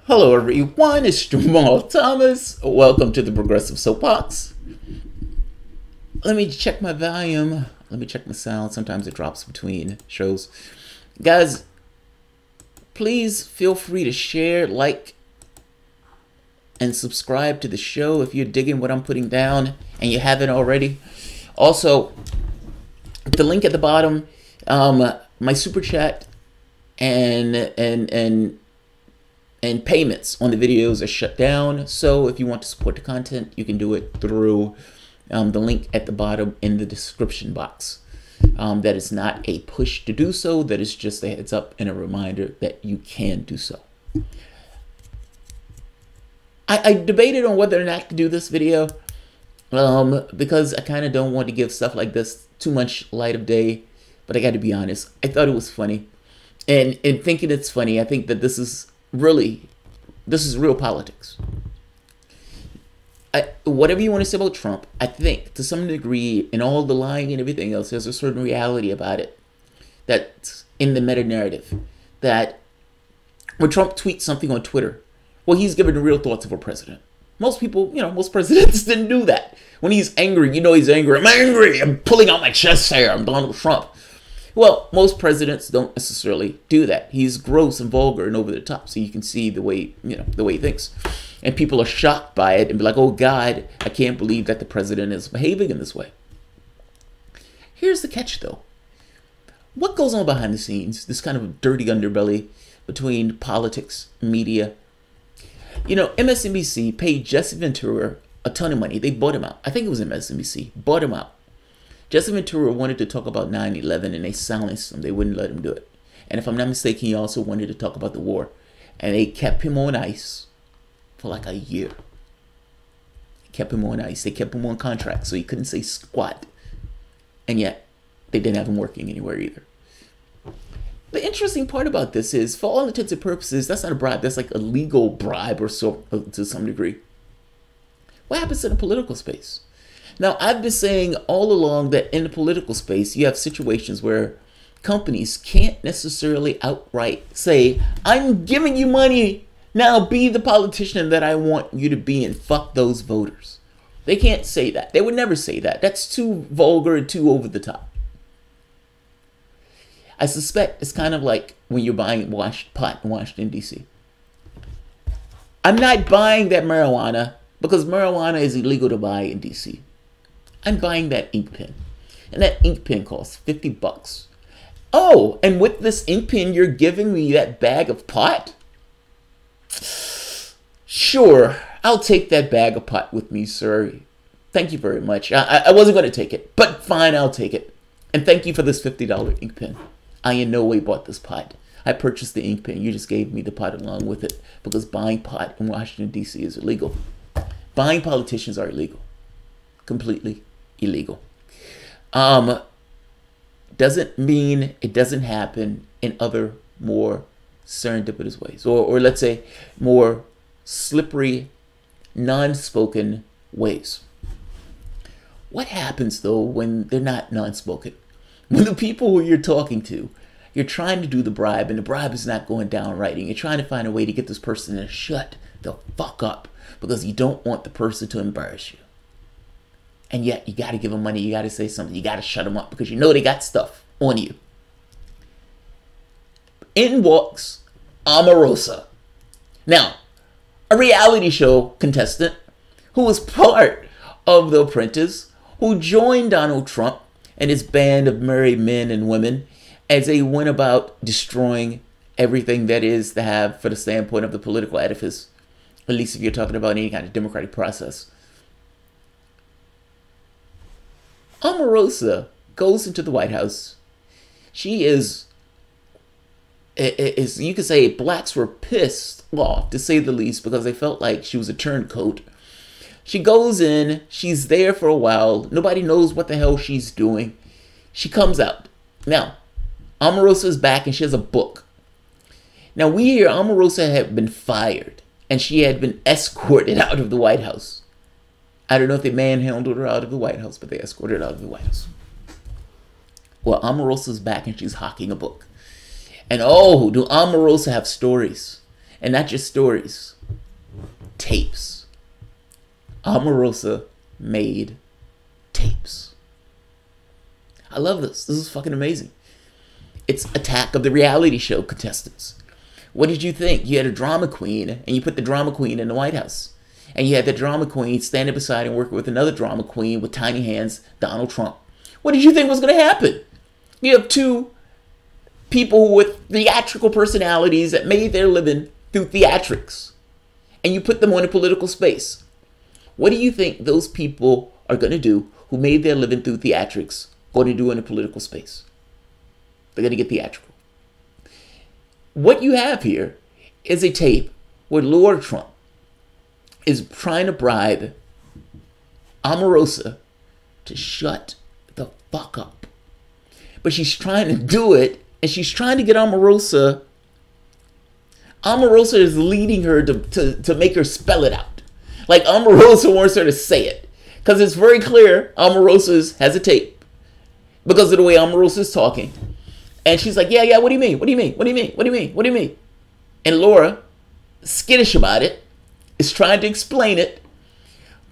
Hello everyone, it's Jamarl Thomas. Welcome to the Progressive Soapbox. Let me check my volume. Let me check my sound. Sometimes it drops between shows. Guys, please feel free to share, like, and subscribe to the show if you're digging what I'm putting down and you haven't already. Also, the link at the bottom, my super chat and payments on the videos are shut down. So if you want to support the content, you can do it through the link at the bottom in the description box. That is not a push to do so. That is just a heads up and a reminder that you can do so. I debated on whether or not to do this video because I kind of don't want to give stuff like this too much light of day. But I got to be honest, I thought it was funny. And in thinking it's funny, I think that this is real politics. Whatever you want to say about Trump, I think to some degree, in all the lying and everything else, there's a certain reality about it that's in the meta narrative. That when Trump tweets something on Twitter, well, he's giving the real thoughts of a president. Most people, most presidents didn't do that. When he's angry, he's angry. I'm angry. I'm pulling out my chest hair. I'm Donald Trump. Well, most presidents don't necessarily do that. He's gross and vulgar and over the top, so you can see the way he thinks. And people are shocked by it and be like, "Oh God, I can't believe that the president is behaving in this way." Here's the catch, though. What goes on behind the scenes? This kind of dirty underbelly between politics, media. MSNBC paid Jesse Ventura a ton of money. They bought him out. I think it was MSNBC. Bought him out. Jesse Ventura wanted to talk about 9/11 and they silenced him. They wouldn't let him do it. And if I'm not mistaken, he also wanted to talk about the war. And they kept him on ice for like a year. They kept him on ice. They kept him on contract so he couldn't say squat. And yet, they didn't have him working anywhere either. The interesting part about this is, for all intents and purposes, that's not a bribe. That's like a legal bribe or so to some degree. What happens in the political space? Now, I've been saying all along that in the political space, you have situations where companies can't necessarily outright say, "I'm giving you money, now be the politician that I want you to be and fuck those voters." They can't say that. They would never say that. That's too vulgar and too over the top. I suspect it's kind of like when you're buying pot in Washington, D.C. I'm not buying that marijuana because marijuana is illegal to buy in D.C. I'm buying that ink pen. And that ink pen costs $50. Oh, and with this ink pen, you're giving me that bag of pot? Sure, I'll take that bag of pot with me, sir. Thank you very much. I wasn't going to take it, but fine, I'll take it. And thank you for this $50 ink pen. I in no way bought this pot. I purchased the ink pen. You just gave me the pot along with it because buying pot in Washington, D.C. is illegal. Buying politicians are illegal. Completely illegal. Doesn't mean it doesn't happen in other more serendipitous ways, or let's say more slippery, non-spoken ways. What happens though when they're not non-spoken? When the people who you're talking to, you're trying to do the bribe and the bribe is not going down right, and you're trying to find a way to get this person to shut the fuck up because you don't want the person to embarrass you. And yet, you got to give them money. You got to say something. You got to shut them up because you know they got stuff on you. In walks Omarosa. Now, a reality show contestant who was part of The Apprentice, who joined Donald Trump and his band of married men and women as they went about destroying everything that is to have for the standpoint of the political edifice, at least if you're talking about any kind of democratic process. Omarosa goes into the White House. She is you could say blacks were pissed off, to say the least, because they felt like she was a turncoat. She goes in, she's there for a while, nobody knows what the hell she's doing. She comes out. Now, Omarosa is back and she has a book. Now, we hear Omarosa had been fired and she had been escorted out of the White House. I don't know if they manhandled her out of the White House, but they escorted her out of the White House. Well, Omarosa's back and she's hawking a book. And oh, do Omarosa have stories. And not just stories, tapes. Omarosa made tapes. I love this. This is fucking amazing. It's Attack of the Reality Show contestants. What did you think? You had a drama queen, and you put the drama queen in the White House. And you had the drama queen standing beside and working with another drama queen with tiny hands, Donald Trump. What did you think was going to happen? You have two people with theatrical personalities that made their living through theatrics. And you put them on a political space. What do you think those people are going to do who made their living through theatrics going to do in a political space? They're going to get theatrical. What you have here is a tape where Lord Trump is trying to bribe Omarosa to shut the fuck up. But she's trying to do it, and she's trying to get Omarosa. Omarosa is leading her to make her spell it out. Like Omarosa wants her to say it. Because it's very clear Omarosa has a tape. Because of the way Omarosa is talking. And she's like, yeah, what do you mean? What do you mean? What do you mean? What do you mean? What do you mean? And Laura, skittish about it, is trying to explain it,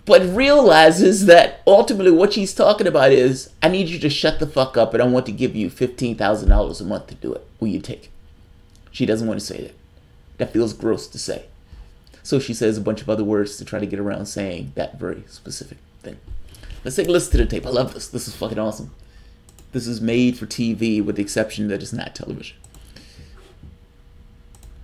but realizes that ultimately what she's talking about is, I need you to shut the fuck up and I want to give you $15,000 a month to do it. Will you take it? She doesn't want to say that. That feels gross to say. So she says a bunch of other words to try to get around saying that very specific thing. Let's take a listen to the tape. I love this. This is fucking awesome. This is made for TV with the exception that it's not television.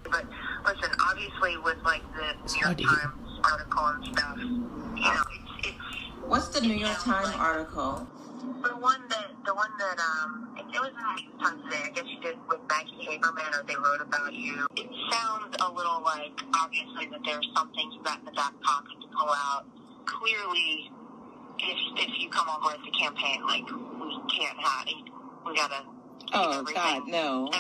But listen, obviously with like the New York Times article and stuff, you know, it's what's the New York Times article? The one that it was in the New York Times today. I guess you did with Maggie Haberman, or they wrote about you. It sounds a little like obviously that there's some things you got in the back pocket to pull out. Clearly, if you come on board the campaign, like we can't have, we gotta. Oh God, no.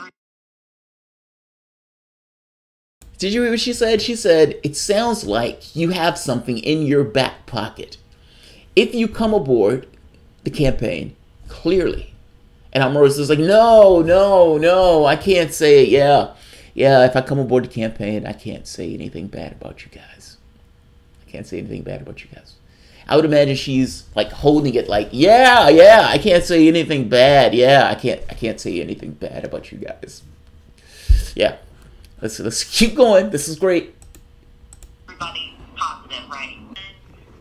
Did you hear what she said? She said, it sounds like you have something in your back pocket. If you come aboard the campaign, clearly. And Omarosa's like, no, I can't say it. Yeah, if I come aboard the campaign, I can't say anything bad about you guys. I can't say anything bad about you guys. I would imagine she's like holding it like, yeah, I can't say anything bad. Yeah, I can't say anything bad about you guys. Yeah. Let's keep going. This is great. Everybody positive, right? And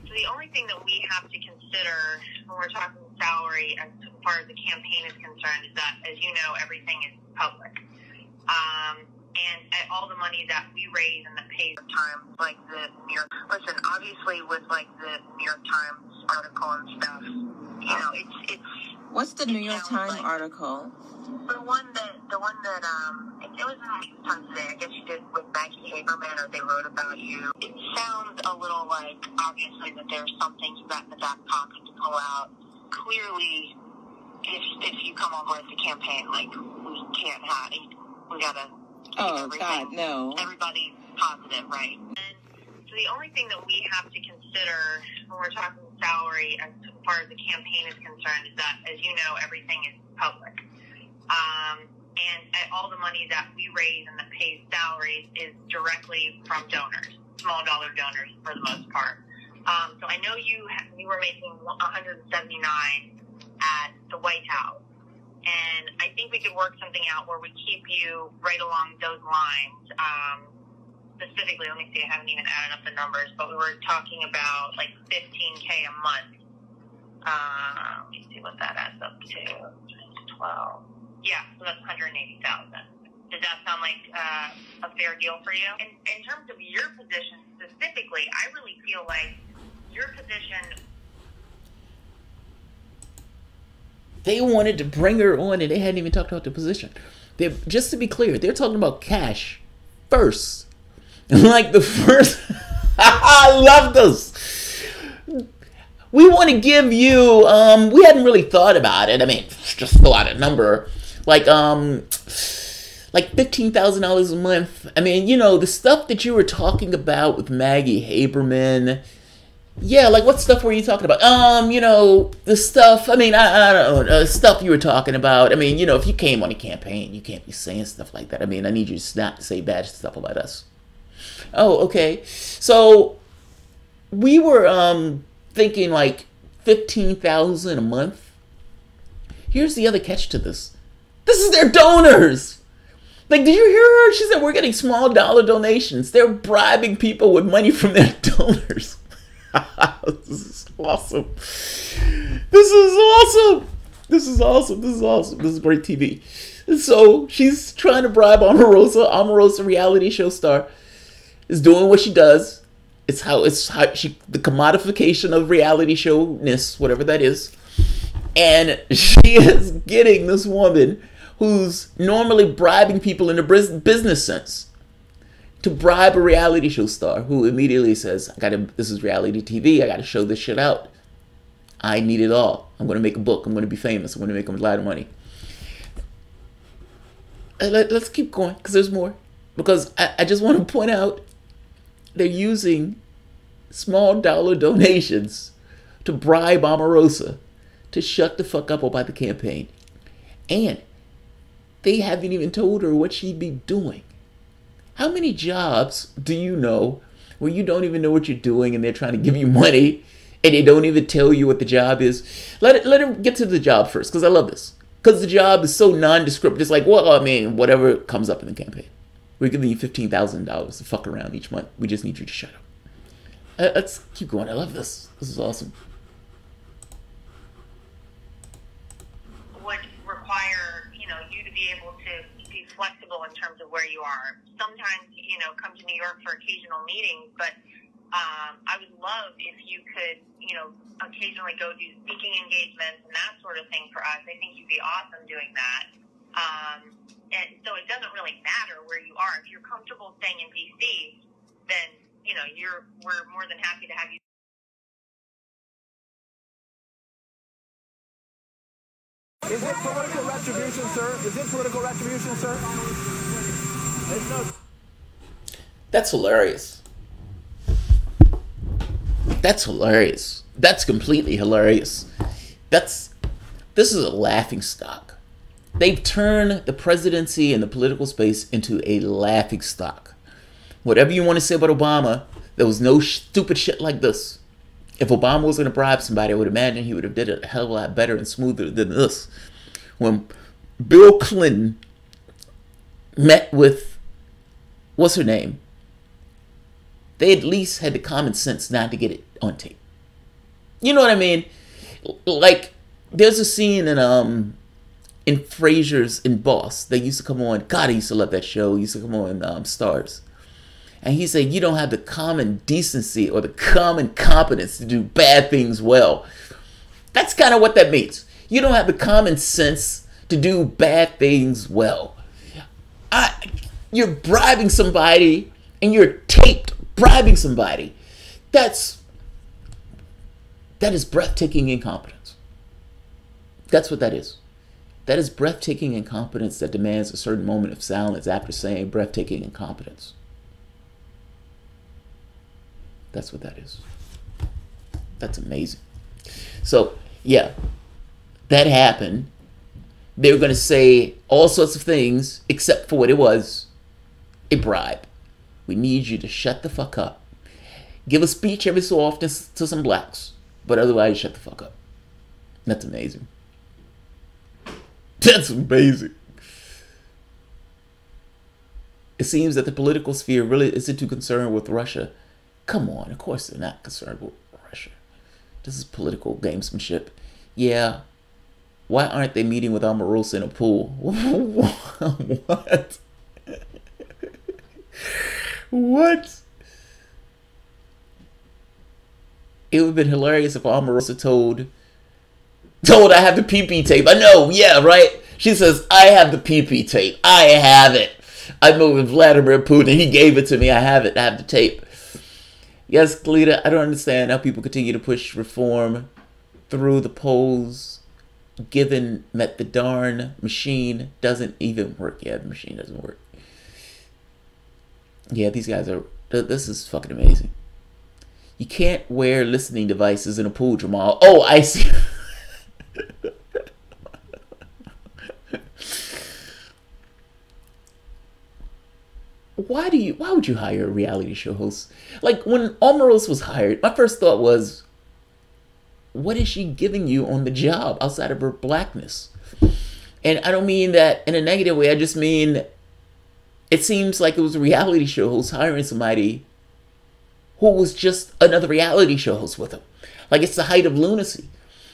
so the only thing that we have to consider when we're talking salary as far as the campaign is concerned is that, as you know, everything is public. And all the money that we raise and that pays for time, like the New York. Listen, obviously with like the New York Times article and stuff, you know, it's. What's the New York Times article? The one that it was in the New York Times today. I guess you did with Maggie Haberman, or they wrote about you. It sounds a little like obviously that there's some things you got in the back pocket to pull out. Clearly, if you come on board the campaign, like we can't have, we gotta. Oh God, no. Everybody positive, right? And so the only thing that we have to consider when we're talking salary as far as the campaign is concerned is that, as you know, everything is public. And all the money that we raise and that pays salaries is directly from donors, small dollar donors for the most part. So I know you were making $179 at the White House. And I think we could work something out where we keep you right along those lines. Specifically, let me see, I haven't even added up the numbers, but we were talking about like $15K a month. Let me see what that adds up to. 12. Yeah, so that's $180,000. Does that sound like a fair deal for you? And in terms of your position specifically, I really feel like your position. They wanted to bring her on and they hadn't even talked about the position. Just to be clear, they're talking about cash first. Like the first. I love this. We want to give you, we hadn't really thought about it. I mean, just throw out a number. Like $15,000 a month. I mean, you know, the stuff that you were talking about with Maggie Haberman. Yeah, like what stuff were you talking about? You know, the stuff, I mean, I don't know, stuff you were talking about. I mean, you know, if you came on a campaign, you can't be saying stuff like that. I mean, I need you to not say bad stuff about us. Oh, okay. So we were thinking like 15,000 a month. Here's the other catch to this. This is their donors. Like, did you hear her? She said we're getting small dollar donations. They're bribing people with money from their donors. This is awesome. This is awesome. This is awesome. This is awesome. This is great TV. And so she's trying to bribe Omarosa. Omarosa, reality show star, is doing what she does. It's how she, the commodification of reality showness, whatever that is. And she is getting this woman who's normally bribing people in the business sense to bribe a reality show star who immediately says, this is reality TV. I got to show this shit out. I need it all. I'm going to make a book. I'm going to be famous. I'm going to make a lot of money. Let's keep going because there's more. Because I just want to point out they're using small dollar donations to bribe Omarosa to shut the fuck up about the campaign. And they haven't even told her what she'd be doing. How many jobs do you know where you don't even know what you're doing and they're trying to give you money and they don't even tell you what the job is? Let her get to the job first, because I love this. Because the job is so nondescript. It's like, well, I mean, whatever comes up in the campaign. We're giving you $15,000 to fuck around each month. We just need you to shut up. Let's keep going. I love this. This is awesome. Would require, you to be able to be flexible in terms of where you are. Sometimes, come to New York for occasional meetings, but I would love if you could, occasionally go do speaking engagements and that sort of thing for us. I think you'd be awesome doing that. And so it doesn't really matter where you are. If you're comfortable staying in D.C., then, we're more than happy to have you. Is it political retribution, sir? Is it political retribution, sir? It's no. That's hilarious. That's hilarious. That's completely hilarious. This is a laughing stock. They've turned the presidency and the political space into a laughing stock. Whatever you want to say about Obama, there was no stupid shit like this. If Obama was going to bribe somebody, I would imagine he would have did it a hell of a lot better and smoother than this. When Bill Clinton met with, what's her name? They at least had the common sense not to get it on tape. You know what I mean? Like, there's a scene in Frasier's in Boss. They used to come on. God, I used to love that show. It used to come on Stars. And he said, you don't have the common decency or the common competence to do bad things well. That's kind of what that means. You don't have the common sense to do bad things well. You're bribing somebody and you're taped bribing somebody. That is breathtaking incompetence. That's what that is. That is breathtaking incompetence that demands a certain moment of silence after saying breathtaking incompetence. That's what that is. That's amazing. So, yeah, that happened. They were going to say all sorts of things except for what it was, a bribe. We need you to shut the fuck up. Give a speech every so often to some blacks, but otherwise shut the fuck up. That's amazing. That's amazing. It seems that the political sphere really isn't too concerned with Russia. Come on, of course they're not concerned with Russia. This is political gamesmanship. Yeah. Why aren't they meeting with Omarosa in a pool? What? What? It would have been hilarious if Omarosa told I have the PP tape. I know, yeah, right? She says, I have the PP tape. I have it. I met with Vladimir Putin. He gave it to me. I have it. I have the tape. Yes, Kalita, I don't understand how people continue to push reform through the polls, given that the darn machine doesn't even work. Yeah, the machine doesn't work. Yeah, these guys are, this is fucking amazing. You can't wear listening devices in a pool, Jamarl. Oh, I see. why would you hire a reality show host? Like, when Omarosa was hired, my first thought was, what is she giving you on the job outside of her blackness? And I don't mean that in a negative way. I just mean it seems like it was a reality show host hiring somebody who was just another reality show host with him. Like, it's the height of lunacy.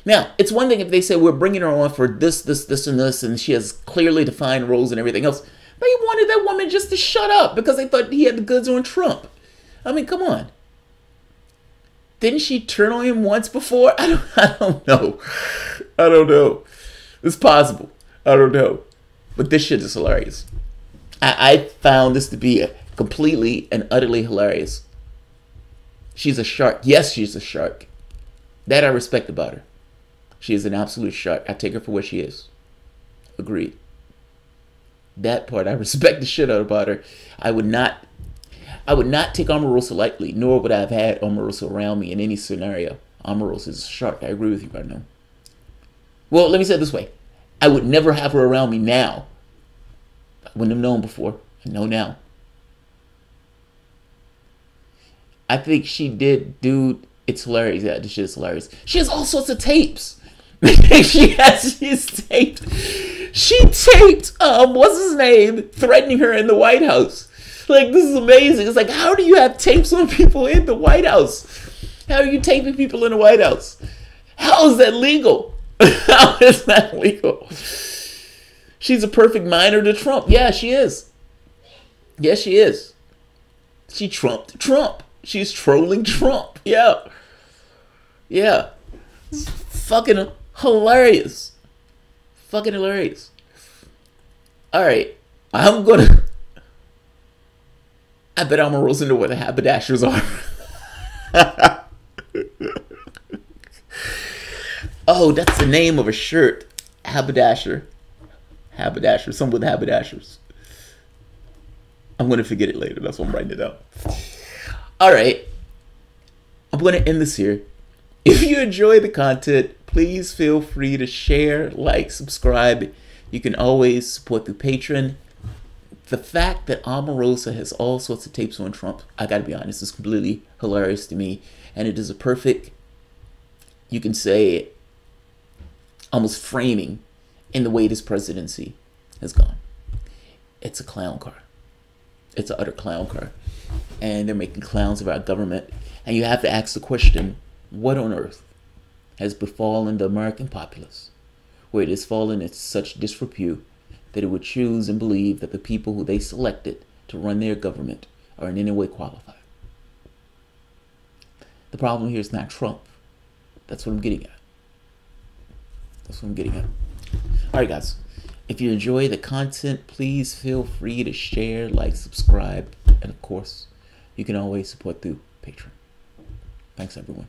Now, it's one thing if they say we're bringing her on for this, and this, and she has clearly defined roles and everything else. They wanted that woman just to shut up because they thought he had the goods on Trump. I mean, come on. Didn't she turn on him once before? I don't know. I don't know. It's possible. I don't know. But this shit is hilarious. I found this to be completely and utterly hilarious. She's a shark. Yes, she's a shark. That I respect about her. She is an absolute shark. I take her for what she is. Agreed. That part I respect the shit out about her. I would not take Omarosa lightly, nor would I have had Omarosa around me in any scenario. Omarosa is a shark. I agree with you right now. Well, let me say it this way. I would never have her around me now. I wouldn't have known before. I know now. I think she did, dude. It's hilarious. Yeah, this shit is hilarious. She has all sorts of tapes. She's taped. She taped, what's his name, threatening her in the White House. Like, this is amazing. It's like, how do you have tapes on people in the White House? How are you taping people in the White House? How is that legal? How is that legal? She's a perfect minor to Trump. Yeah, she is. Yes, she is. She trumped Trump. She's trolling Trump. Yeah. Yeah. It's fucking hilarious. Fucking hilarious. Alright. I bet Omarosa know what the haberdashers are. Oh, that's the name of a shirt. Haberdasher. Haberdasher. Someone with haberdashers. I'm going to forget it later. That's why I'm writing it down. Alright. I'm going to end this here. If you enjoy the content, please feel free to share, like, subscribe. You can always support through Patreon. The fact that Omarosa has all sorts of tapes on Trump, I gotta be honest, is completely hilarious to me. And it is a perfect, you can say, almost framing in the way this presidency has gone. It's a clown car. It's an utter clown car. And they're making clowns of our government. And you have to ask the question, what on earth has befallen the American populace, where it has fallen into such disrepute that it would choose and believe that the people who they selected to run their government are in any way qualified? The problem here is not Trump. That's what I'm getting at. That's what I'm getting at. Alright, guys. If you enjoy the content, please feel free to share, like, subscribe, and of course, you can always support through Patreon. Thanks, everyone.